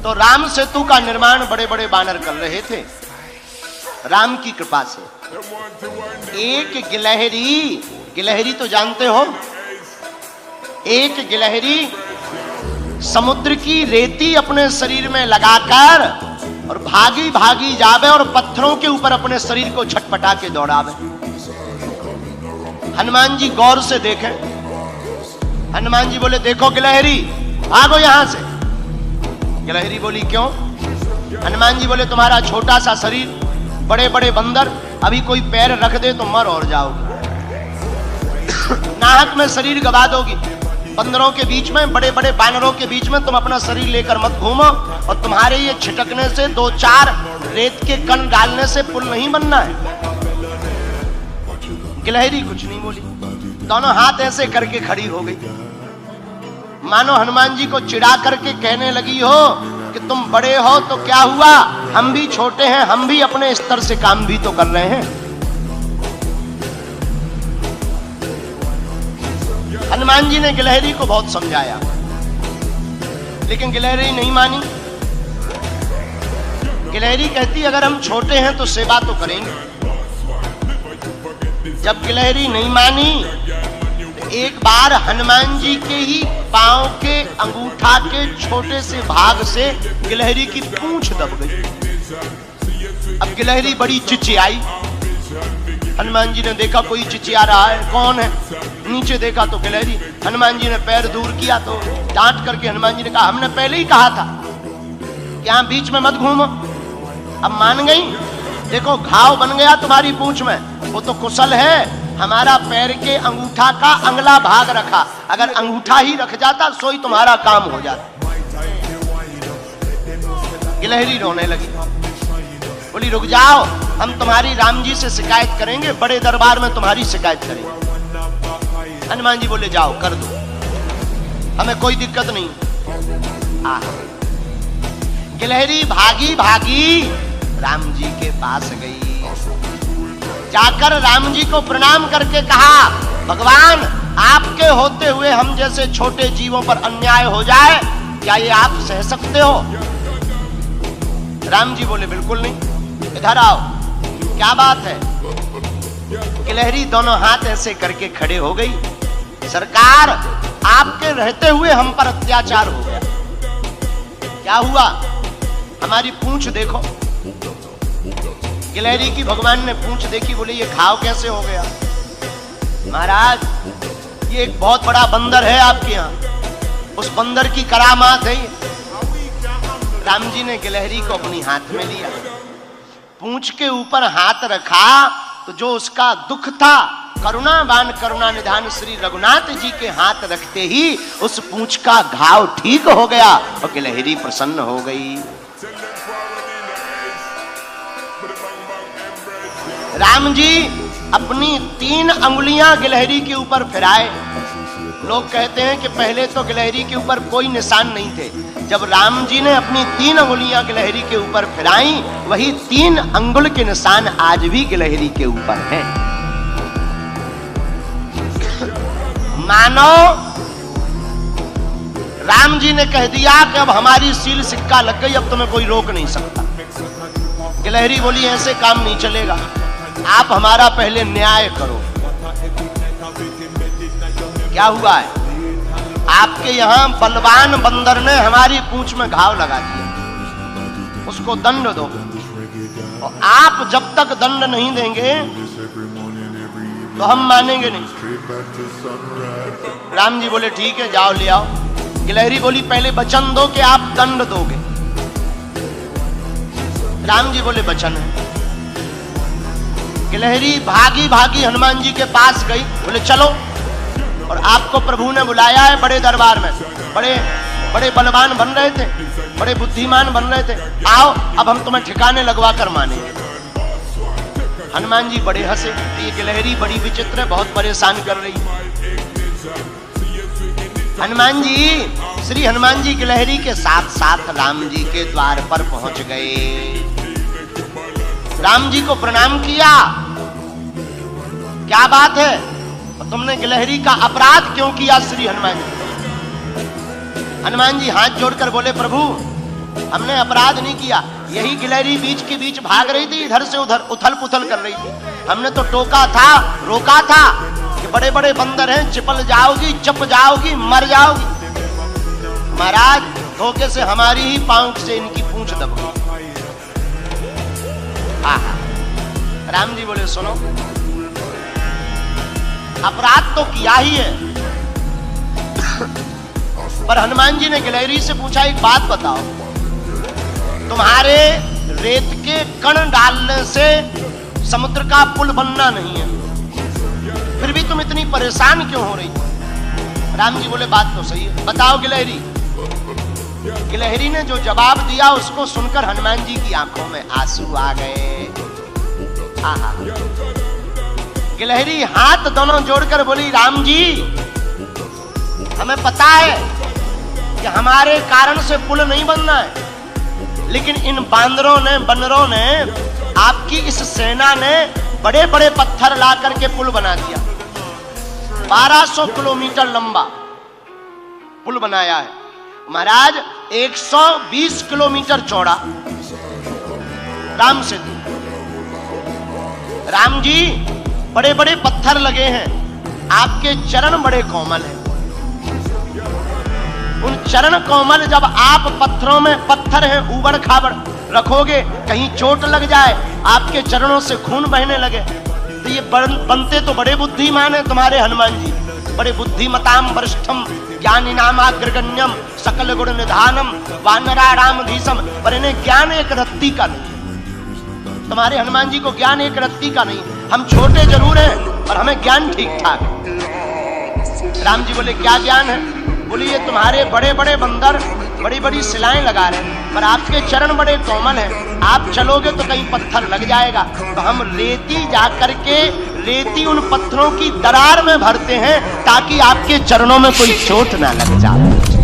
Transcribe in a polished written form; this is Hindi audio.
तो राम सेतु का निर्माण बड़े बड़े बानर कर रहे थे। राम की कृपा से एक गिलहरी, गिलहरी तो जानते हो, एक गिलहरी समुद्र की रेती अपने शरीर में लगाकर और भागी भागी जावे और पत्थरों के ऊपर अपने शरीर को छटपटा के दौड़ावे। हनुमान जी गौर से देखें। हनुमान जी बोले देखो गिलहरी, भागो यहां से। गिलहरी बोली क्यों? हनुमान जी बोले तुम्हारा छोटा सा शरीर, बड़े बड़े बंदर, अभी कोई पैर रख दे तो मर और जाओगी, नाहक में शरीर गवा दोगी। बंदरों के बीच में, बड़े बड़े बानरों के बीच में तुम अपना शरीर लेकर मत घूमो, और तुम्हारे ये छिटकने से, दो चार रेत के कण डालने से पुल नहीं बनना है। गिलहरी कुछ नहीं बोली, दोनों हाथ ऐसे करके खड़ी हो गई, मानो हनुमान जी को चिढ़ा करके कहने लगी हो कि तुम बड़े हो तो क्या हुआ, हम भी छोटे हैं, हम भी अपने स्तर से काम भी तो कर रहे हैं। हनुमान जी ने गिलहरी को बहुत समझाया, लेकिन गिलहरी नहीं मानी। गिलहरी कहती अगर हम छोटे हैं तो सेवा तो करेंगे। जब गिलहरी नहीं मानी तो एक बार हनुमान जी के ही पांव के अंगूठा के छोटे से भाग से गिलहरी की पूंछ दब गई। अब गिलहरी बड़ी चिचियाई। हनुमान जी ने देखा कोई चिचिया रहा है, कौन है? नीचे देखा तो गिलहरी। हनुमान जी ने पैर दूर किया तो डांट करके हनुमान जी ने कहा हमने पहले ही कहा था कि यहाँ बीच में मत घूमो। अब मान गई, देखो घाव बन गया तुम्हारी पूंछ में, वो तो कुशल है, हमारा पैर के अंगूठा का अगला भाग रखा, अगर अंगूठा ही रख जाता सोई तुम्हारा काम हो जाता। गिलहरी रोने लगी, बोली रुक जाओ, हम तुम्हारी राम जी से शिकायत करेंगे, बड़े दरबार में तुम्हारी शिकायत करेंगे। हनुमान जी बोले जाओ कर दो, हमें कोई दिक्कत नहीं। गिलहरी भागी भागी राम जी के पास गई, जाकर राम जी को प्रणाम करके कहा भगवान आपके होते हुए हम जैसे छोटे जीवों पर अन्याय हो जाए, क्या ये आप सह सकते हो? राम जी बोले बिल्कुल नहीं, इधर आओ, क्या बात है? गिलहरी दोनों हाथ ऐसे करके खड़े हो गई, सरकार आपके रहते हुए हम पर अत्याचार हो गया। क्या हुआ? हमारी पूंछ देखो। गिलहरी की भगवान ने पूंछ देखी, बोले ये घाव कैसे हो गया? महाराज ये एक बहुत बड़ा बंदर है आपके यहाँ, उस बंदर की करामात है ये। राम जी ने गिलहरी को अपनी हाथ में लिया, पूंछ के ऊपर हाथ रखा तो जो उसका दुख था, करुणावान करुणा निधान श्री रघुनाथ जी के हाथ रखते ही उस पूंछ का घाव ठीक हो गया और गिलहरी प्रसन्न हो गई। राम जी अपनी 3 अंगुलियां गिलहरी के ऊपर फिराए। लोग कहते हैं कि पहले तो गिलहरी के ऊपर कोई निशान नहीं थे, जब राम जी ने अपनी 3 अंगुलियां गिलहरी के ऊपर फिराई, वही 3 अंगुल के निशान आज भी गिलहरी के ऊपर हैं। मानो राम जी ने कह दिया कि अब हमारी सील सिक्का लग गई, अब तुम्हें कोई रोक नहीं सकता। गिलहरी बोली ऐसे काम नहीं चलेगा, आप हमारा पहले न्याय करो। क्या हुआ है? आपके यहाँ बलवान बंदर ने हमारी पूंछ में घाव लगा दिया, उसको दंड दो। और आप जब तक दंड नहीं देंगे तो हम मानेंगे नहीं। राम जी बोले ठीक है जाओ ले आओ। गिलहरी बोली पहले वचन दो कि आप दंड दोगे। राम जी बोले वचन है। गिलहरी भागी भागी हनुमान जी के पास गई, बोले चलो, और आपको प्रभु ने बुलाया है बड़े दरबार में, बड़े बड़े बलवान बन रहे थे, बड़े बुद्धिमान बन रहे थे, आओ अब हम तुम्हें ठिकाने लगवा कर मानेंगे। हनुमान जी बड़े हंसे, ये गिलहरी बड़ी विचित्र है, बहुत परेशान कर रही। हनुमान जी, श्री हनुमान जी गिलहरी के साथ साथ राम जी के द्वार पर पहुंच गए। राम जी को प्रणाम किया, क्या बात है, तुमने गिलहरी का अपराध क्यों किया श्री हनुमान जी? हनुमान जी हाथ जोड़कर बोले प्रभु हमने अपराध नहीं किया। यही गिलहरी बीच के बीच भाग रही थी, इधर से उधर उथल पुथल कर रही थी। हमने तो टोका था, रोका था कि बड़े बड़े बंदर हैं, चिपल जाओगी, चप जाओगी, मर जाओगी। महाराज धोखे से हमारी ही पांव से इनकी पूंछ दब गई। राम जी बोले सुनो, अपराध तो किया ही है। पर हनुमान जी ने गिलहरी से पूछा, एक बात बताओ, तुम्हारे रेत के कण डालने से समुद्र का पुल बनना नहीं है, फिर भी तुम इतनी परेशान क्यों हो रही? राम जी बोले बात तो सही है, बताओ गिलहरी। गिलहरी ने जो जवाब दिया उसको सुनकर हनुमान जी की आंखों में आंसू आ गए। आहा। गिलहरी हाथ दोनों जोड़कर बोली, राम जी हमें पता है कि हमारे कारण से पुल नहीं बनना है, लेकिन इन बंदरों ने आपकी इस सेना ने बड़े बड़े पत्थर ला करके पुल बना दिया। 1200 किलोमीटर लंबा पुल बनाया है महाराज, 120 किलोमीटर चौड़ा राम सेतु। राम जी बड़े बड़े पत्थर लगे हैं, आपके चरण बड़े कोमल हैं। उन चरण कोमल जब आप पत्थरों में, पत्थर हैं ऊबड़ खाबड़, रखोगे कहीं चोट लग जाए, आपके चरणों से खून बहने लगे, तो ये बनते तो बड़े बुद्धिमान है तुम्हारे हनुमान जी, बड़े बुद्धिमताम वरिष्ठम ज्ञानिनामाग्रगण्यम सकल गुण निधानम वानराणाम धीसम। पर इन्हें ज्ञान एक रत्ती का नहीं, तुम्हारे हनुमान जी को ज्ञान एक रत्ती का नहीं। हम छोटे जरूर हैं पर हमें ज्ञान ठीक ठाक है। राम जी बोले क्या ज्ञान है? बोले ये तुम्हारे बड़े बड़े बंदर बड़ी बड़ी सिलाएं लगा रहे हैं, पर आपके चरण बड़े कोमल हैं, आप चलोगे तो कहीं पत्थर लग जाएगा, तो हम रेती जा करके रेती उन पत्थरों की दरार में भरते हैं ताकि आपके चरणों में कोई चोट ना लग जाए।